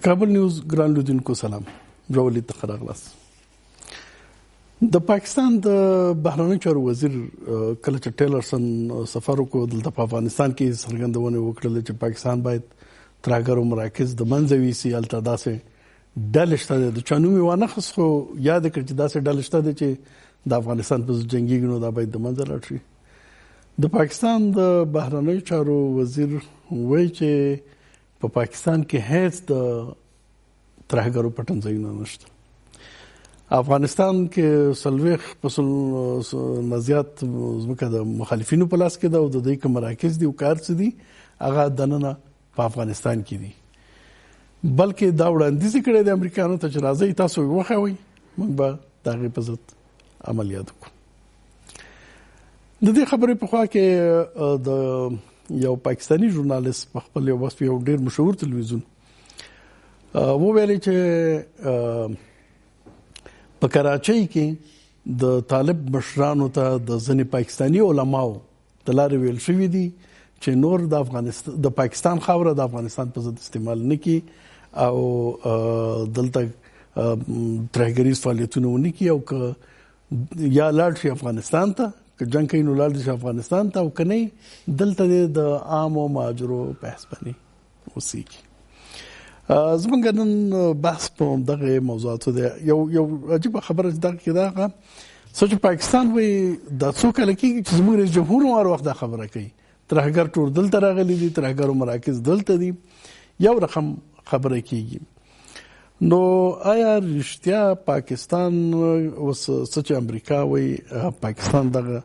کابل نیوز ګران لیدونکو سلام. راولید ته راغلاست. د پاکستان د بهرنیو چارو وزیر کله چې ټیلرسن سفر وکړ دلته په افغانستان کې څرګندونه وکړه چې پاکستان باید ترهګرو مراکز د منځه ویسي. هلته داسې ډلې شته د چا نوم یې وانخیست خو یاد کړ چې داسې ډلې شته چې د افغانستان په جنګېږي نو دا باید د منځه لاړ شي. د پاکستان د بهرنیو چارو وزیر وایي چې په پاکستان کې هیڅ د ترهګرو پټنځایونه نشته. افغانستان کې سلويخ پسل نزيات زمکه د مخالفینو په لاس کې ده او د دې کوم مراکز دي او کار څه دي هغه دننه په افغانستان کې دي. بلکې دا وړاندیز کړي د امریکایانو ته چې راځي تاسو وښوي موږ به دا غي په ضد عملیات وکړو. د دې خبرې په خوا کې د یو پاکستانی ژورنالیست په خپل یو واسطه یو ډیر مشهور تلویزیون وویل چې په کراچۍ کې د طالب مشرانو ته د ځینې پاکستانی علماو د لارې ویل شوي دي چې نور د پاکستان خاوره د افغانستان په ضد استعمال نه کړي او دلته ترهګریز فعالیتونه ونه کړي او که یا لاړ شي افغانستان ته که جنګ کوي نو لاړ شي افغانستان ته او که نه دلته د عامو مهاجرو په حساب باندې اوسېږي. زمونږ نن بحث په دغه موضوعاتو دی. یو عجیبه خبره چې دغه کې دا چې پاکستان وایي دا څو کله کېږي چې زموږ رئیس جمهور هر وخت دا خبره کوي ترهګر ټول دلته راغلي دي ترهګرو مراکز دلته دي یو رقم خبره کېږي. نو آیا رښتیا پاکستان اوس چې امریکا وایي پاکستان دغه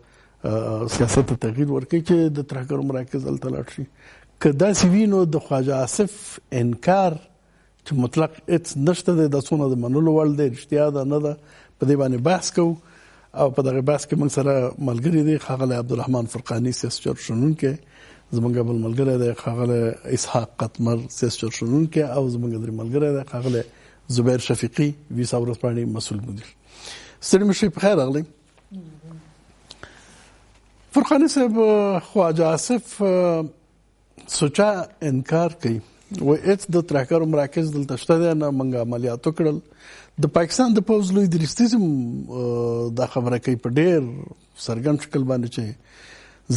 سیاست ته تغییر ورکوي چې د ترهګرو مراکز دلته لاړ شي؟ که داسې وي نو د خواجه آصف انکار چې مطلق هیڅ نشته دی دا څونه د منلو وړ دی رښتیا ده نه ده په دې باندې بحث کوو او په دغه بحث کې موږ سره ملګری دی ښاغلی عبدالرحمن فرقاني سیاستچار شنونکی زموږ بل ملګری دی ښاغلی اسحاق قطمر سیاستچار شنونکی او زموږ درې ملګری دی ښاغلی زبیر شفیقي ویسا ورځپاڼې مسؤل مدیر. ستړي مشئ په خیر راغلی. فرقاني صاحب خواجه آصف سوچا انکار کوي و هیڅ د ترهګرو مراکز دلته شته دی نه موږ عملیات وکړل. د پاکستان د پوځ لوی درستیز دا خبره کوي په ډېر څرګند شکل باندې چې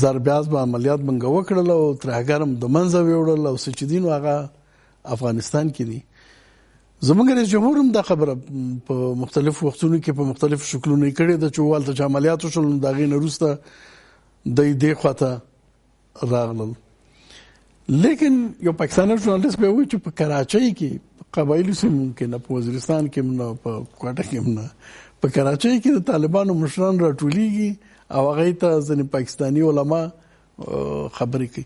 ضربیاز به عملیات موږ وکړل او ترهګر هم د منځه ویوړل او څه چې دي نو هغه افغانستان کې دي. زموږ رئیس جمهور هم دا خبره په مختلفو وختونو کې په مختلفو شکلونو یې کړې ده چې والته چې عملیات وشول نو د هغې نه وروسته دی دې خواته راغلل. لیکن یو پاکستانی ژورنالیست به وایي چې په کراچۍ کې په قبایلو سیمو کې نه په وزیرستان کې نه په کوټه کې نه په کراچۍ کې د طالبانو مشران راټولیږي او هغې ته ځینې پاکستاني علما خبرې کوي.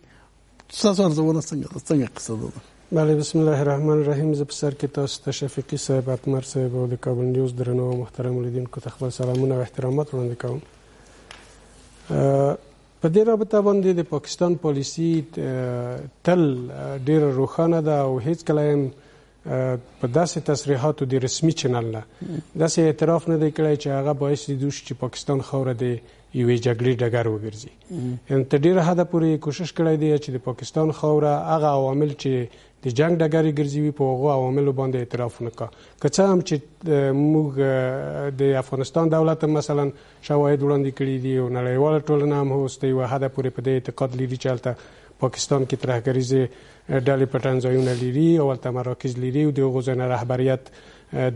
ستاسو ارزونه څنګه قصه ده؟ بله بسم الله الرحمن الرحیم. زه په سر کې تاسو ته شفیقي صاحب اطمر صاحب او د کابل نیوز درنو محترم لیدونکو ته خپل سلامونه او احترامات وړاندې کوم. په دې رابطه باندې د پاکستان پالیسي تل ډېره روښانه ده او هیڅ کله هم په داسې تصریحاتو د رسمي چینل نه داسې اعتراف نه دی کړی چې هغه باعث دې وشي چې پاکستان خاوره د یوې جګړې ډګر وګرځي. یعنې تر ډېره حده پورې کوشش کړی دی چې د پاکستان خاوره هغه عوامل چې د جنګ ډګر یې ګرځوي په هغو عواملو باندې اعتراف ونه کړه. که څه هم چې موږ د افغانستان دولت مثلا شواهد وړاندې کړي دي او نړیواله ټولنه هم اوس د یوه حده پورې په دې اعتقاد لري چې هلته پاکستان کې ترهګریزې ډلې پټنځایونه لري او هلته مراکز لري او د هغو ځایونه رهبریت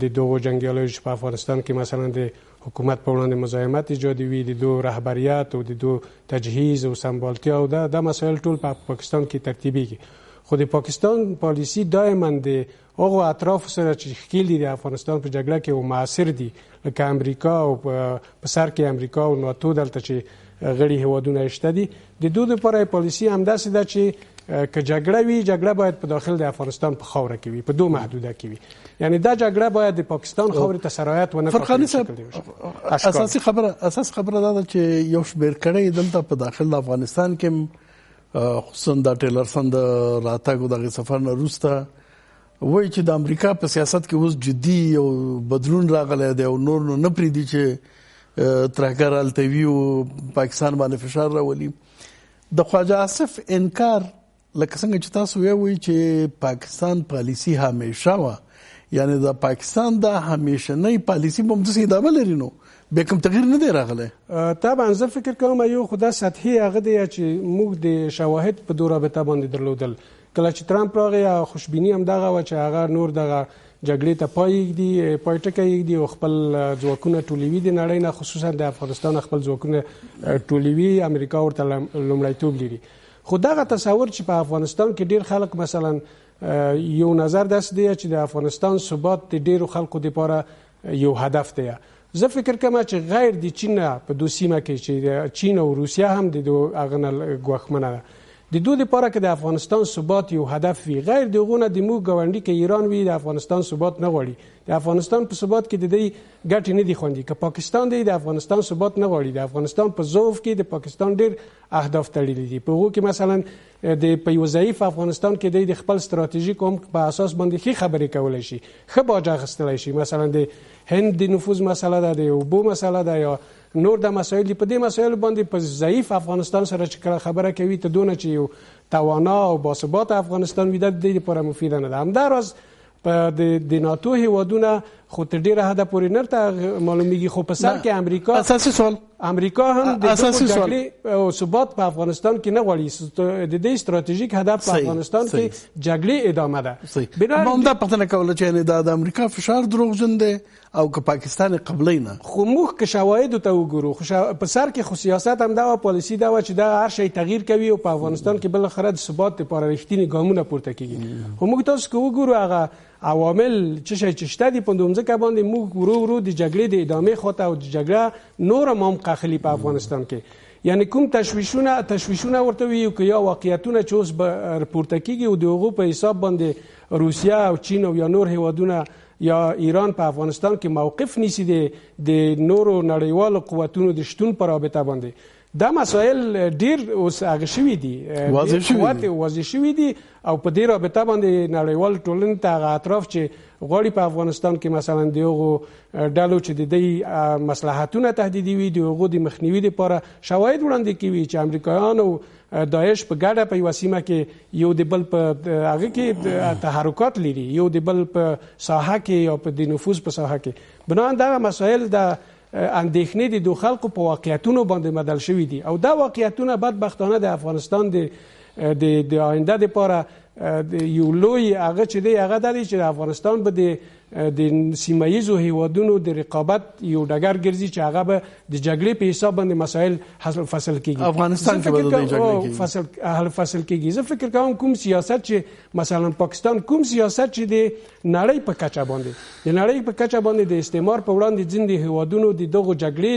د دغو جنګیالیو چې په افغانستان کې مثلا د حکومت په وړاندې مزاحمت ایجادوي د دو رهبریت او د دو تجهیز او سمبالتیا او دا مسایل ټول په پاکستان کې ترتیبیږي. خو د پاکستان پالیسي دایما د هغو اطرافو سره چې ښکیل دي د افغانستان په جګړه کې او موثر دي لکه امریکا او په سر کې امریکا او ناتو دلته چې غړي هیوادونه شته دي د دوی لپاره پالیسي همداسې ده چې که جګړه وي جګړه باید په داخل د افغانستان په خاوره کې وي په دو محدوده کې وي. یعنی دا جګړه باید د پاکستان خاورې ته سرایت ونه کړي. فرقاني صاحب اساسي خبره دا ده چې یو شمېر کړی دلته په داخل د افغانستان کې خصوصا د ټیلرسن د راتګ او دغه سفر نه وروسته وایي چې د امریکا په سیاست کې اوس جدي او بدلون راغلی دی او نور نو نه پرېږدي چې ترهګر هلته وي او پاکستان باندې فشار راولي. د خواجه آصف انکار لکه څنګه چې تاسو وایي چې پاکستان پالیسی همیشه وا یعنی د پاکستان د همیشنۍ پالیسی په مدسي ادامه لري نو به کوم تغییر نه دی راغلی. طبعا زه فکر کوم یو خدا سطحي هغه دی چې موږ د شواهد په دوه رابطه باندې درلودل. کله چې ترامپ راغی خوشبیني هم دغه و چې هغه نور دغه جګړې ته پای ټکی دی او خپل ځواکونه ټولوي د نړۍ نه خصوصا د افغانستان خپل ځواکونه ټولوي. امریکا ورته لومړیتوب لري. خو دغه تصور چې په افغانستان کې ډیر خلک مثلا یو نظر داس دی چې د افغانستان ثبات د ډیرو خلکو لپاره یو هدف دی. زه فکر کوم چې غیر د چین په دوه سیمه کې چې چین او روسیا هم د اغنل ګواښمنه ده د دوی لپاره کې د افغانستان ثبات یو هدف وي. غیر دغه د مو ګاونډي کې ایران وي د افغانستان ثبات نه غواړي. د افغانستان په ثبات کې د دې ګټې نه دي خوندي. که پاکستان دی د افغانستان ثبات نه غواړي. د افغانستان په ضعف کې د پاکستان ډیر اهداف تړلي دي. په هغه کې مثلا د یو ضعیف افغانستان کې د خپل ستراتیژیک هم په اساس باندې ښه خبرې کولای شي، ښه باج اخیستلای شي. مثلا د هند د نفوذ مسله ده، د اوبو مسله ده یا نور د مسایل په دې مسایل باندې په ضعیف افغانستان سره چې خبره کوي ته دونه چې یو توانا او باثبات افغانستان وي د دې لپاره مفید نه ده. همداراز په د ناتو هیوادونه خو تر ډیره حده پورې نرته معلومیږي. خو په سر کې امریکا اساسي سوال امریکا هم د جګړې او ثبات په افغانستان کې نه غواړي. د دې ستراتیژیک هدف په افغانستان کې جګړې ادامه ده. بنابراین دا پته نه کوله چې د امریکا فشار دروغجن دی او که پاکستان قبلې نه. خو موږ که شواهد ته وګورو په سر کې خو سیاست هم دا پالیسی دا چې دا هر شی تغییر کوي او په افغانستان کې بل خره د ثبات لپاره رښتینی ګامونه پورته کیږي. خو موږ تاسو کو وګورو هغه عوامل چې شته دي په دومره کې باندې موږ ورو د جګړې د ادامې خاطر او د جګړه نور هم قاخلی په افغانستان کې یعنی کوم تشویشونه ورته وي او یا واقعیتونه چې اوس به راپورته کیږي او دغه په حساب باندې روسیا او چین او یا نور هیوادونه یا ایران په افغانستان کې موقف نیسي د نورو نړیوالو قوتونو د شتون په رابطه باندې. دا مسائل ډیر اوس هغه شوي دي واضح شوي دي او په دې رابطه باندې نړیوال ټولنې ته هغه اطراف چې غواړي په افغانستان کې مثلا دغه ډلو چې د دې مصلحتونه تهدیدوي دغه د مخنیوي لپاره شواهد وړاندې کوي چې امریکایان او داعش په ګډه په یو سیمه کې یو د بل په هغه کې تحرکات لري، یو د بل په ساحه کې یا په د نفوذ په ساحه کې. بنان دا مسائل د اندېښنې د دوه خلکو په واقعیتونو باندې بدل شوي دي او دا واقعیتونه بدبختانه د افغانستان د آینده لپاره یو لوی هغه چې دی هغه د چې افغانستان به د سیمایي هیوادونو د رقابت یو ډګر ګرځي چې هغه به د جګړې په حساب باندې مسایل حل فصل کیږي. افغانستان کې به د جګړې فصل کیږي. زه فکر کوم سیاست چې مثلا پاکستان کوم سیاست چې د نړۍ په کچه باندې د استعمار په وړاندې ځینې هیوادونو دغه جګړې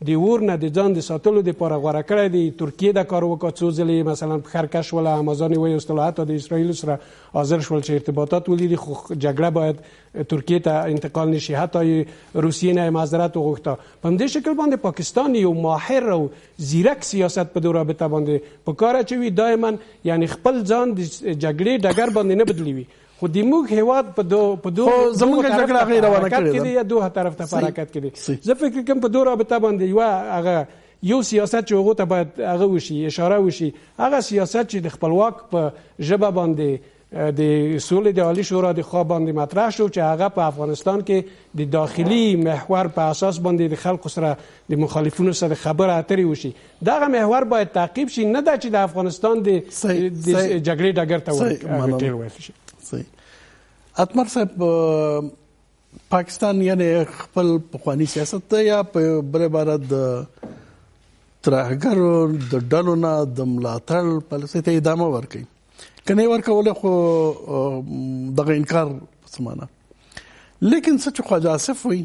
د ور نه د ځان د ساتلو لپاره غوړه کړی دی. ترکیه د کار وکړ څو ځلې مثلا په خرکش ولا امازون وایستل حتی د اسرائیل سره حاضر شول چې ارتباطات ولري خو جګړه باید ترکیه ته انتقال نشي. حتی روسیې نه معذرت وغوښته. په دې شکل باندې پاکستان یو ماهر او زیرک سیاست په رابطه باندې په کار اچوي دائما یعنی خپل ځان د جګړې ډګر باندې نه بدلوي. خو د موږ هیواد په دوه زموږ جګړه غیر روانه کړې ده یا دوه طرف ته حرکت کړي. زه فکر کوم په دوه رابطه باندې یو سیاست چې هغه ته باید هغه وشي اشاره وشي هغه سیاست چې د خپلواک په ژبه باندې د سولې د عالی شورا د خوا باندې مطرح شو چې هغه په افغانستان کې د داخلي محور په اساس باندې د خلکو سره د مخالفینو سره خبره اترې وشي. دغه محور باید تعقیب شي، نه دا چې د افغانستان د جګړې ډګر ته ورټېل شي. اتمر صاحب پاکستان یعنی خپل پخوانی سیاست یا په بل عبارت د ترهګرو د ډلو نه د ملاتړ پالیسۍ ته ادامه ورکوي کنه ورکول خو دغه انکار سمانه. لیکن څه چې خواجه آصف وي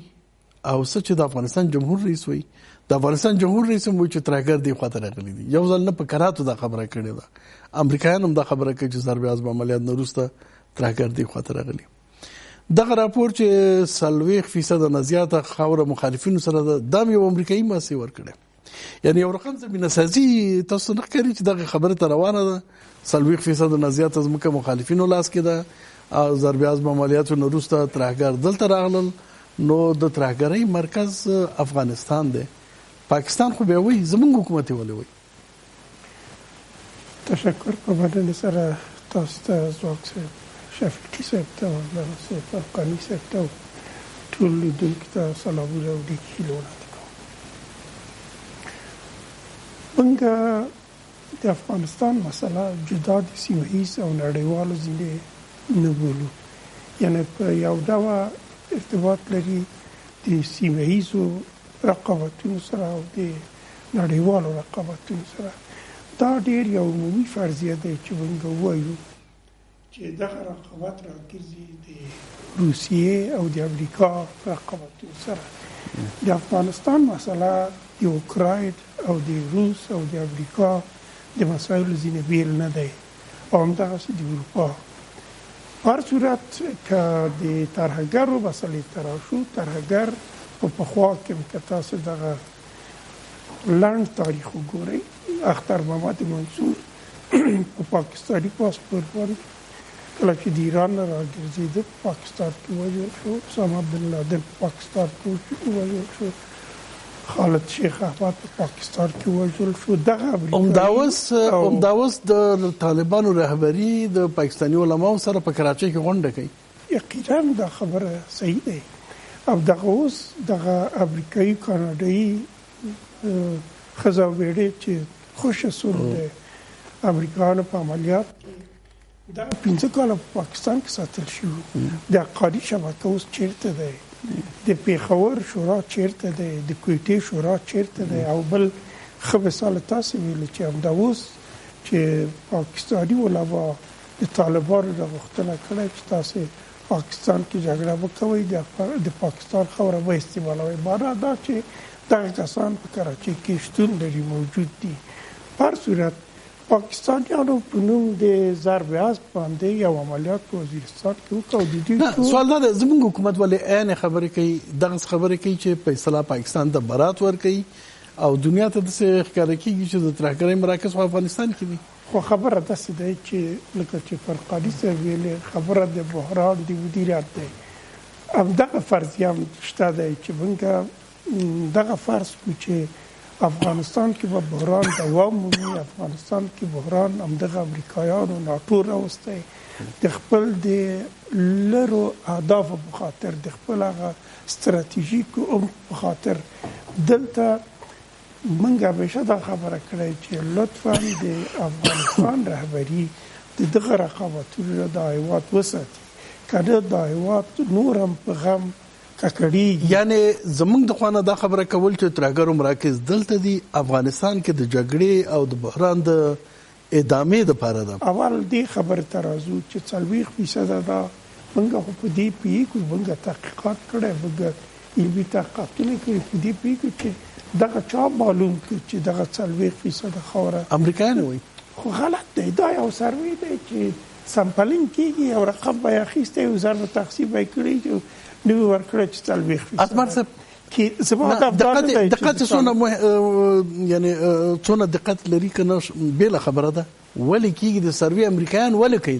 او څه چې د افغانستان جمهور رئیس وي د افغانستان جمهور رئیس هم چې ترهګر دی خواته راغلي دي. یو ځل نه په کراتو دا خبره کړې ده. امریکایان هم دا خبره کوي چې ضرب اعظم عملیات نه وروسته ترهګر دی خواته راغلي. دغه راپور چې 40% نه زیاته خاوره مخالفینو سره د یو امریکایي ماسي ورکړي یعنی یو رقم زمينه سازي تاسو نه کوي چې دغه خبره ته روانه ده. 40% نه زیاته زموږه مخالفینو لاس کې ده او ضرب اعظم عملیاتو نه وروسته ترهګر دلته راغلل. نو د ترهګرۍ مرکز افغانستان دی. پاکستان خو به وي زموږ حکومت ولې وي تشکر په مننې سره تاسو ته ځواک صاحب شفیقي صاحب ته دغه صاحب افغاني صاحب ته ټول لیدونکو ته سلامونه او نیک هیلې وړاندې کوم. موږ د افغانستان مسله جدا د سیمه ییز او نړیوالو ځینې نه بولو، یعنې په یو ډول ارتباط لري د سیمه ییزو رقابتونو سره او د نړیوالو رقابتونو سره. دا ډېر یو عمومي فرضیه دی چې موږ ووایو چې دغه رقابت راګرځي د روسیې او د امریکا رقابتونو سره. د افغانستان مسله د اوکراین او د روس او د امریکا د مسایلو ځینې بیل نه دی او همدغسې د اروپا. په هر صورت که د ترهګرو مسلې ته راشو، ترهګر په پخوا کې که تاسو دغه لنډ تاریخ وګورئ، اختر محمد منصور په پاکستاني پاسپورټ باندې کله چې د ایران نه راګرځېده په پاکستان کې وژل شو، اسامه بن لادن په پاکستان کې وژل شو، خالد شیخ احمد په پاکستان کې وژل شو. دغه همداوس د طالبانو رهبري د پاکستاني علماو سره په کراچۍ کې غونډه کوي. یقینا دا خبره صحیح دی. او دغه اوس دغه امریکایي کاناډایي ښځه او بیړۍ چې خوشه سول د امریکایانو په عملیات کې دا 15 کاله په پاکستان کې ساتل شوي. د قادي شبکه اوس چیرته دی؟ د پیښور شورا چیرته دی؟ د کویټې شورا چیرته دی؟ او بل ښه مثال تاسو ویلي چې همدا اوس چې پاکستاني علما د طالبانو نه غوښتنه کړې چې تاسو پاکستان کې جګړه وکوئ، د پاکستان خاوره به استعمالوئ. معنا دا چې دغه کسان په کراچۍ کې شتون لري، موجود دي. په هر صورت پاکستانیانو په نوم د ضرب اسب باندې یو عملیات په وزیرستان کې وکړ. سوال دا دی زموږ حکومت ولې عین خبرې کوي، دغه خبرې کوي چې فیصله پاکستان ته برات ورکوي او دنیا ته داسې ښکاره کېږي چې د ترهګرۍ مراکز په افغانستان کې دي. خو خبره داسې دی چې لکه چې فرقاني صاحب ویلې، خبره د بحران د مدیریت دی. همدغه فرضیه هم شته دی چې موږ دغه فرض کړو چې افغانستان کې به بحران دوام مومي. افغانستان کې بحران همدغه امریکایانو ناټو راوستی د خپل د لرو اهدافو په خاطر، د خپل هغه ستراتیژیکو عمق په خاطر. دلته موږ همیشه دا خبره کړې چې لطفا د افغانستان رهبري د دغه رقابتونو د هیواد وساتي، کنه د هیواد نور هم په غم ککړېږي. یعنی زموږ د خوا نه دا خبره کول چې ترهګرو مراکز دلته دي، افغانستان کې د جګړې او د بحران د ادامې دپاره ده. اول دې خبرې ته راځو چې 40% دا موږ خو په دې پوهېږو، موږ تحقیقات کړی، موږ علمي تحقیقاتونه کړي، په دې پوهېږو چې دغه چا معلوم کړ چې دغه 40% خاوره امریکایان وایي. خو غلط دی. دا یو سروې دی چې سمپلینګ کېږي، یو رقم به یې اخیستی، یو ضرب تقسیم به یې کړی، نوی ورکړی چې 40%. اتمر صاحب دقت څونه دقت لري که نه بېله خبره ده. ولې کېږي د سروې امریکایان ولې کوي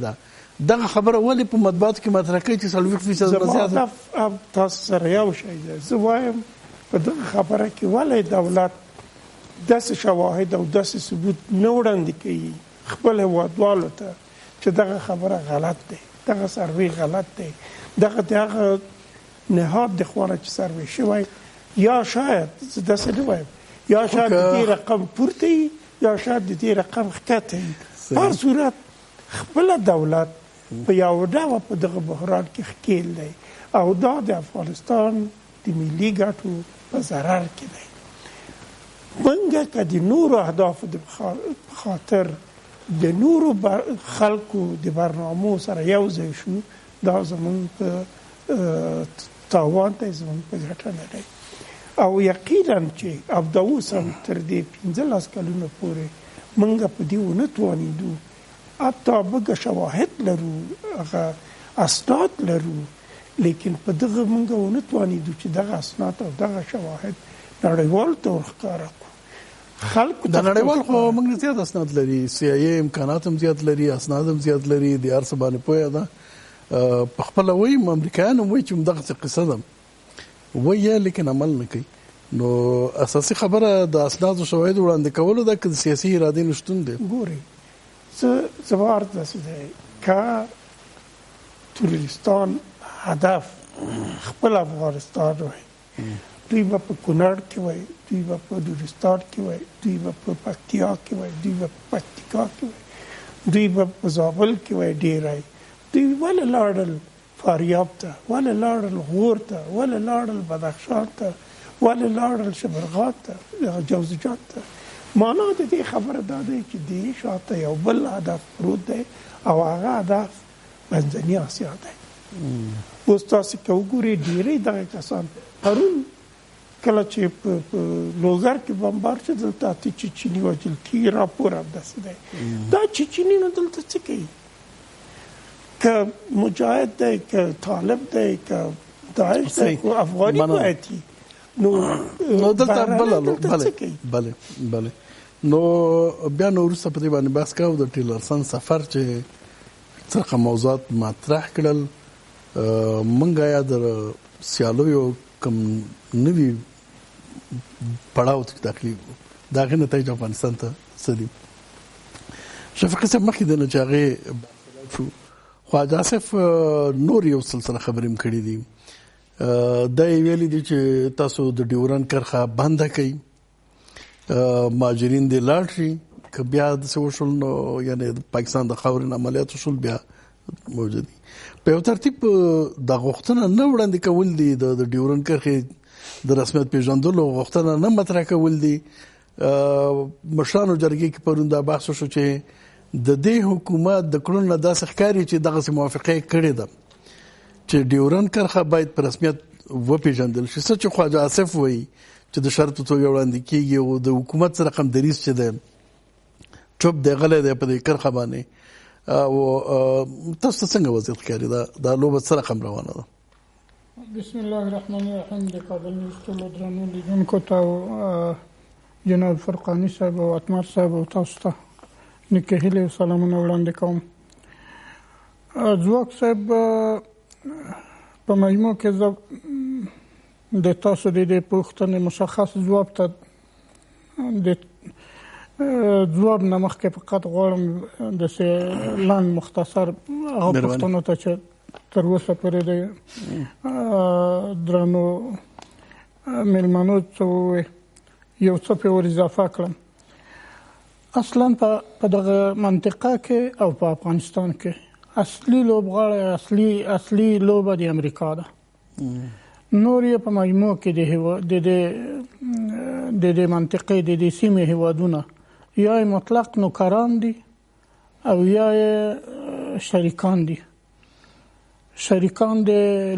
دغه خبره ولې په مطبوعاتو کې مطرح کوي چې 40% زما هدف تاسو سره یو شی دی. زه وایم په دغه خبره کې ولې دولت داسې شواهد او داسې ثبوت نه وړاندې کوي خپل هېوادوالو ته چې دغه خبره غلط دی، دغه سروې غلط دی، دغه نهاد د خوانه چې سروې شوی، یا شاید زه داسې نه وایم، یا شاید د دې رقم پورته وي، یا شاید د دې رقم ښکته وي. په هر صورت خپله دولت په یو ډول په دغه بحران کې ښکېل دی او دا د افغانستان د ملي ګټو په ضرر کې دی. موږ که د نورو اهدافو د خاطر د نورو خلکو د برنامو سره یو ځای شو، دا زموږ په تاوان دی، زموږ په ګټه نه دی. او یقینا چې همدا اوس هم تر دې 15 کلونو پورې موږ په دې ونه توانېدو، حتی موږ شواهد لرو، هغه اسناد لرو، لیکن په دغه موږ ونه توانېدو چې دغه اسناد او دغه شواهد نړیوالو ته ورښکاره کړو. خلکو د نړیوال خو موږ نه زیات اسناد لري، CIA امکانات هم زیات لري، اسناد هم زیات لري، د هر څه باندې پوهه ده. په خپله وایي امریکایان هم وایي چې همدغسې قصه ده وایي، لیکن عمل نه کوي. نو اساسي خبره د اسناد او شواهدو وړاندې کولو ده که د سیاسي ارادې نشتون دی. ګورئ زما عرض داسې دی که تروریستان هدف خپل افغانستان وای دوی به په کونړ کې وای، دوی به په نورستان کې وای، دوی به په پکتیا کې وای، دوی به په پکتیکا کې وای، دوی به په زابل کې وای ډیری. دوی ولې لاړل فاریاب ته، ولې لاړل غور ته، ولې لاړل بدخشان ته، ولې لاړل شبرغان ته، جوزجان ته؟ معنا د دې خبره دا دی چې دې شاته یو بل هدف پروت دی او هغه هدف منځني اسیا دی. اوس تاسو که وګورئ ډېری دغه کسان پرون کله چې په لوګر کې بمبار شو دلته اته چیچني وژل کېږي، راپور همداسې دی. دا چیچني نو دلته څه کوي؟ که مجاهد دی، که طالب دی، که داعش دی، که افغاني باید وي نو دلته بله نو بیا نو وروسته په دې باندې بحث کوو د ټیلرسن سفر چې څه رقم موضوعات مطرح کړل. موږ یا د سیالیو کوم نوي پړاو ته داخلي د هغې نتایج افغانستان ته څه دي؟ شفیق صاحب مخکې د نه چې هغې شو خواجه آصف نور یو سلسله خبرې هم کړي دي. دا یې ویلي دي چې تاسو د ډیورنډ کرښه بنده کړئ، مهاجرین دې لاړ شي، که بیا داسې وشول نو یعنې پاکستان د خاورې نه عملیات وشول بیا موجود دي. په یو ترتیب دا غوښتنه نه وړاندې کول دي، د ډیورنډ کرښې د رسمیت پیژندلو غوښتنه نه مطرح کول دي. مشرانو جرګې کې پرون دا بحث وشو چې د دې حکومت د کړنو نه داسې ښکاري چې دغسې موافقه یې کړې ده چې ډیورنډ کرښه باید په رسمیت وپیژندل شي. څه چې خواجه آصف وایي چې د شرط په توګه وړاندې کېږي او د حکومت سره رقم دریځ چې دی چوپ دی، غلی دی په دې کرښه باندې. او تاسو ته څنګه وضعیت ښکاري؟ دا لوبه څه رقم روانه ده؟ بسم الله الرحمن الرحیم. د کابل نیوز ټولو درنو لیدونکو ته او جناب فرقاني صاحب او اتمر صاحب او تاسو ته نیکې هیلې او سلامونه وړاندې کوم. ځواک صاحب په مجموع کې زه د تاسو د دې پوښتنې مشخص ځواب ته د ځواب نه مخکې فقط غواړم داسې لاندې مختصر هغه پوښتنو ته چې تر اوسه پورې د درنو میلمنو څه ووایي یو څه پرې ور اضافه کړم. اصلا په دغه منطقه کې او په افغانستان کې اصلي لوبغاړی اصلي لوبه د امریکا ده. نور یې په مجموع کې د دې منطقې د دې سیمې هیوادونه یا مطلق نوکران دي او یا شریکان دي، شریکان د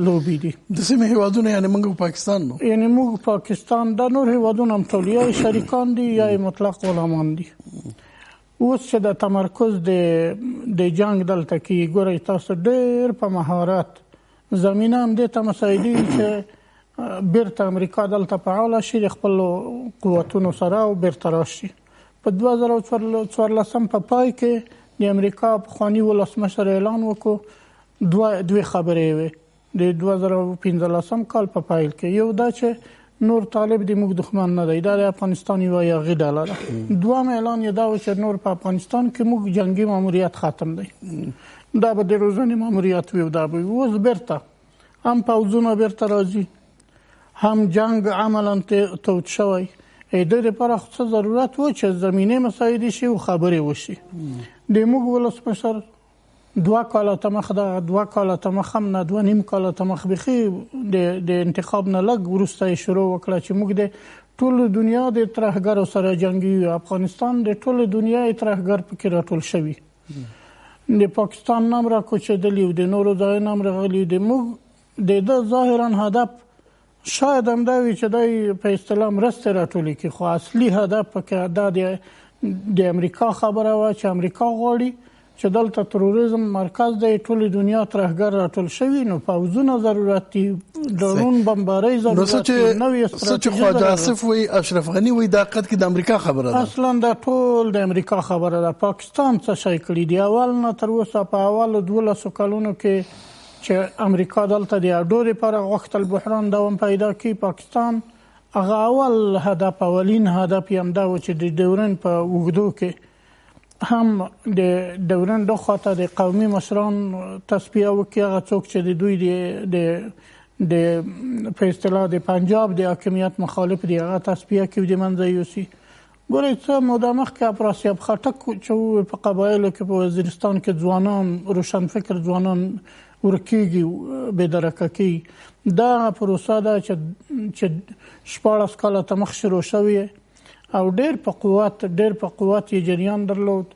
لوبي دي. د سیمې هیوادونه یعنی موږ پاکستان نو یعنی موږ پاکستان د نور هیوادونه هم ټول یا شریکان دي یا مطلق غلامان دي. اوس چې د تمرکز د جنگ دلته کې ګورئ تاسو ډېر په مهارت زمینه هم دې ته مساعدي چې بیرته امریکا دلته فعاله شي د خپلو قوتونو سره او بیرته راشي. په 2014 په پای کې د امریکا پخواني ولسمشر اعلان وکړو دوه خبرې وې د 2015 کال په پایل کې. یو دا چې نور طالب د موږ دښمن نه دی، دا د افغانستان یوه یاغي ډله ده. دویم اعلان یې دا و چې نور په افغانستان کې موږ جنګي ماموریت ختم دی، دا به د روزنې ماموریت وي او دا به اوس بیرته هم پوځونه بیرته راځي، هم جنگ عملا تود شوی. د دې لپاره څه ضرورت و چې زمینه مساعدې شي او خبرې وشي. د موږ ولسمشر 2 کاله تمخ د 2 کاله تمخ هم نه 2.5 کاله تمخ بخي د انتخاب نه لږ وروسته شروع وکړه چې موږ د ټول دنیا د ترهګرو سره جنگي یو. افغانستان د ټول دنیا ترهګر پکې راټول شوی، د پاکستان نام را کوچېدلی او د نورو ځایونو نام راغلی. د موږ د ظاهرا هدف شاید هم دا وي چې د په اصطلاح مرسته راټولې کې، خو اصلي هدف پکې دا د امریکا خبره وه چې امریکا غواړي چې دلته تروریزم مرکز دی، ټول دنیا ترهګر راټول شوي، نو پوځونه ضرورت دي، ډرون بمبارۍ ضرورت دي، نوې استراتیژي. خواجه آصف وایي اشرف غني وایي دا حقیقت کې د امریکا خبره ده. اصلا دا ټول د امریکا خبره ده. پاکستان څه شی کړي دي؟ اول نه تر اوسه په اولو 12 کلونو کې چې امریکا دلته د اډو لپاره غوښتل بحران دوام پیدا کړي، پاکستان هغه اولین هدف یې همدا و چې د ډیورنډ په اوږدو کې هم د ډیورنډ خواته د قومي مشران تصفیه وکړي، هغه څوک چې د دوی د په اصطلاح د پنجاب د حاکمیت مخالف دي هغه تصفیه کړي، د منځه یوسي. ګورئ څه موده مخکې افراسیاب خټک چې په قبایلو کې په وزیرستان کې ځوانان روشنفکر ځوانان ورکېږي بېدرکه کېږي، دا پروسه ده چې 14 کاله ته مخ شروع شوې او ډېر په قوت یې جریان درلود.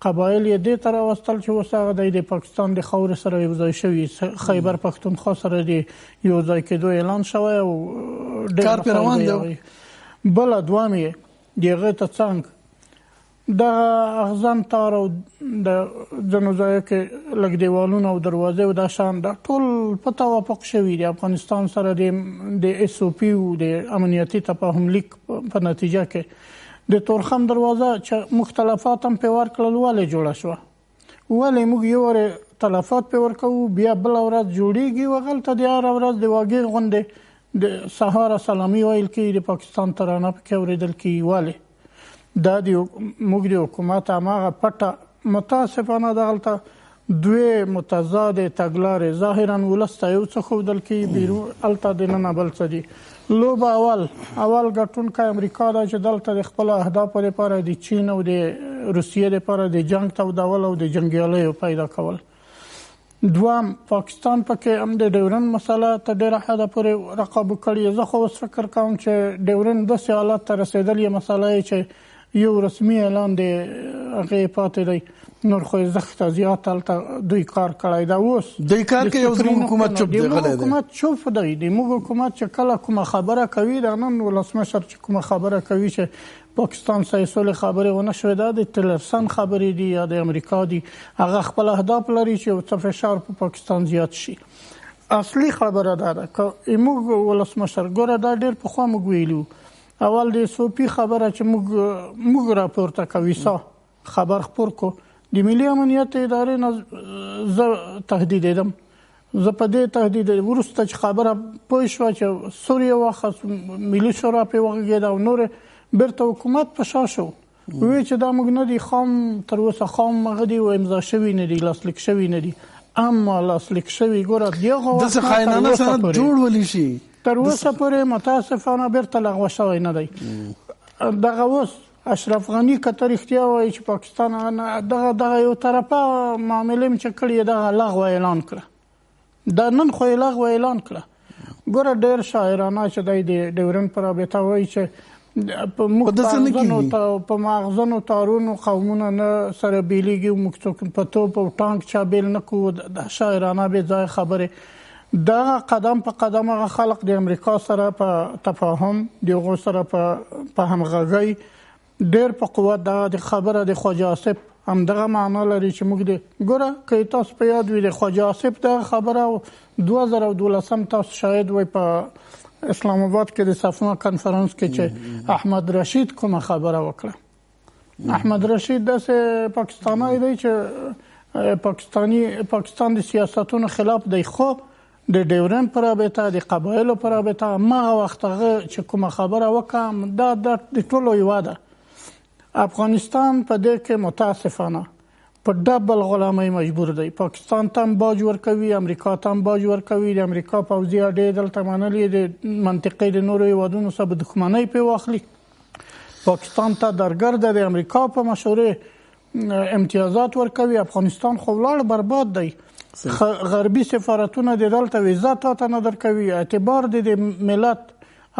قبایل یې دې ته راوستل چې اوس هغه د پاکستان د خاورې سره یو ځای شوي، خیبر پښتونخوا سره د یو ځای کېدو اعلان شوی او کار پرې روان دی. بله دوام یې د هغې ته څنګ دغه اغزن تار او د ځینو ځایو کې لږ دیوالونه او دروازې او دا شان دا ټول په توافق شوي د افغانستان سره د SOP او د امنیتي تفاهم لیک په نتیجه کې. د تورخم دروازه چې مختلفات هم پې ورکړل ولې جوړه شوه؟ ولې موږ یو وارې تلفات پې ورکوو بیا بله ورځ جوړېږي او هغلته د هره ورځ د واګې غوندې د سهار سلامي ویل کېږي، د پاکستان ترانه پکې اورېدل کېږي. ولې؟ دا موږ د حکومت هماغه پټه متاسفانه دغلته دوی متضادې تګلارې ظاهرا ولس ته یو څه ښودل کېږي، بیرون هلته دننه بل څه دي. لوبه اول ګټونکی امریکا ده چې دلته د خپلو اهدافو لپاره د چین او د روسیې لپاره د جنګ تودول او د جنګیالیو پیدا کول. دوام پاکستان پکې هم د ډیورنډ مسله ته ډېره حده پورې رقابو کړې. زه خو اوس فکر کوم چې ډیورنډ داسې حالت ته رسېدل یې مسله یې چې یو رسمي اعلان د هغې پاتې دی، نور خو یې زښته زیات هلته دوی کار کړی ده. اوس دوی کار کوي او زموږ حکومت چوپ دی غلی دی. حکومت چوپ دی. د موږ حکومت چې کله کومه خبره کوي، د نن ولسمشر چې کومه خبره کوي چې پاکستان سره سولې خبرې ونه شوې، دا د ټیلرسن خبرې دي یا د امریکا دي، هغه خپل اهداف لري چې یو څه فشار په پاکستان زیات شي. اصلي خبره دا ده که موږ ولسمشر ګوره دا ډېر پخوا موږ ویلي اول د SOP خبره چې موږ راپورته کوي خبر خپور کو د ملي امنیت ادارې نه زه تهدیدېدم. زه په دې تهدید وروسته چې خبره پوه شوه چې سوریه واخیست، ملي شورا پرې وغږېده او نورې بیرته حکومت په شا شو، وایي چې دا موږ نه دي خام تر اوسه خام هغه دي او امضا شوي نه دي، لاسلیک شوي نه دي. اما لاسلیک شوي ګوره دغه وخت داسې خاینانه سند جوړ ولی شي تر اوسه پورې متاسفانه بیرته لغوه شوی نه دی. دغه اوس اشرف غني که ته رښتیا وایي چې پاکستان دغه یو طرفه معاملې چې کړې دغه لغوه اعلان کړه، دا نن خو یې لغوه اعلان کړه. ګوره ډېر شاعرانه چې دی د ډیورنډ په رابطه وایي چې په مغزنو تارونو قومونه نه سره بیلیږي او موږ څوک په توپ او ټانک چا بیل نه کوو. د شاعرانه بې ځایه خبرې. دغه قدم په قدم هغه خلق د امریکا سره په تفاهم د هغو سره په همغږۍ ډېر په قوت د خبره د خواجه آصف همدغه معنا لري چې موږ د ګوره که تاسو په یاد وي د خواجه آصف دغه خبره 2012 تاسو شاید وي په اسلام آباد کې د صفونه کنفرانس کې چې احمد رشید کومه خبره وکړه. احمد رشید داسې پاکستانی دی چې پاکستان د سیاستونو خلاف دی، خو د ډیورنډ په رابطه د قبایلو په رابطه هماغه وخت هغه چې کومه خبره وکړه دا د ټولو یوه ده. افغانستان په دې کې متاسفانه په ډبل غلامۍ مجبور دی. پاکستان ته هم باج ورکوي، امریکا ته هم باج ورکوي. د امریکا پوځي اډې دلته منلې د منطقې د نورو هیوادونو سره به دښمنۍ پرې واخلي. پاکستان ته درګرده د امریکا په مشورې امتیازات ورکوي. افغانستان خو ولاړ برباد دی. غربي سفارتونه د دلته ویزا ته نه درکوي. اعتبار د ملت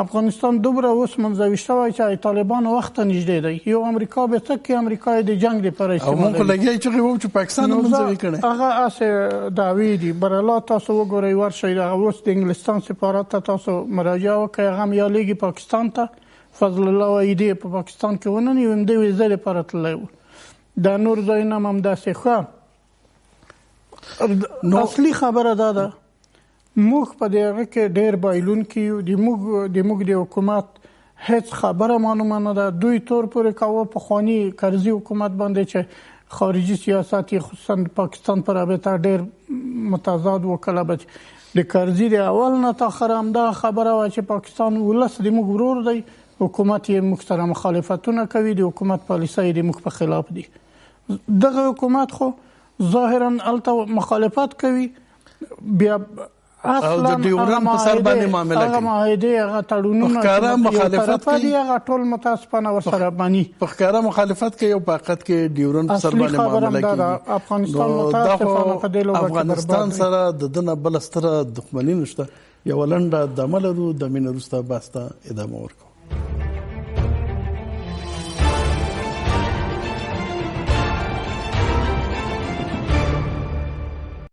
افغانستان دومره اوس منزوي شوی چې طالبان وخت ته نږدې دی. یو امریکا به څه کې امریکا د جنگ لپاره استعمالوي. او موږ لګیا چې پاکستان منزوي کړي هغه اسه دعوی دي. برلا تاسو وګورئ ورشئ هغه اوس د انګلستان سفارت ته تاسو مراجعه وکړئ، هغه هم یالیږي پاکستان ته. فضل الله وایدی په پاکستان کې ونني هم د ویزا لپاره تللی و. دا نور ځایونه هم همداسې ښه. اصلي خبره دا ده موږ په دغه کې ډېر بایلونکي یو. د موږ د حکومت هیڅ خبره معلومه نه ده. دوی تور پورې کاوه پخواني کرزي حکومت باندې چې خارجي سیاست خصوصا پاکستان پر رابطه ډېر متضاد وکړه. د کرزي د اول نه تر اخره همدغه خبره وه چې پاکستان ولس د موږ ورور دی، حکومت یې موږ سره مخالفتونه کوي، د حکومت پالیسۍ د موږ په خلاف دي. دغه حکومت خو ظاهرا الته مخالفت کوي بیا اصلا د ډیورنډ په سر باندې معامله کوي هغه معاهده هغه تړونونه ښکاره مخالفت کوي هغه ټول متاسفانه ورسره بني په ښکاره مخالفت کوي او په حقیقت کې ډیورنډ په سر باندې معامله کوي افغانستان متاسفانه په دې لوبه کې افغانستان سره د دنه بل ستره دښمنی نشته یو لنډه دمه لرو د مینه وروسته باسته ادامه ورکوو